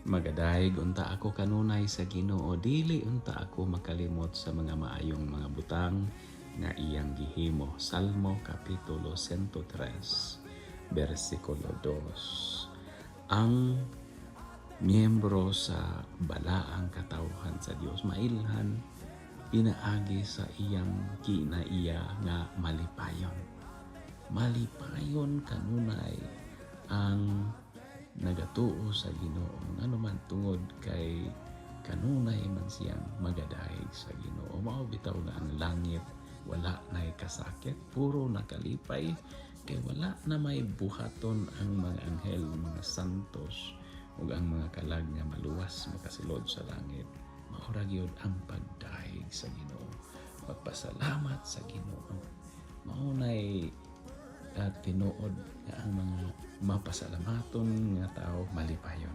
Magadayeg unta ako kanunay sa Ginoo, dili unta ako makalimot sa mga maayong mga butang nga iyang gihimo. Salmo kapitulo 103 versikulo 2. Ang miyembro sa balaang katawhan sa Dios mailhan pinaagi sa iyang kinaiya nga malipayon. Malipayon kanunay ang nagatuo sa Ginoo, ano man tungod kay kanunay man siyang magadayeg sa Ginoo. Mao bitaw nga ang langit wala nay kasakit, puro nakalipay, kay wala na may buhaton ang mga anghel, mga santos ug ang mga kalag nga maluwas makasilod sa langit. Mao ra gyud ang pagdayeg sa Ginoo, pagpasalamat sa Ginoo. Mao nay tinuod nga ang mga mapasalamaton nga tao malipayon.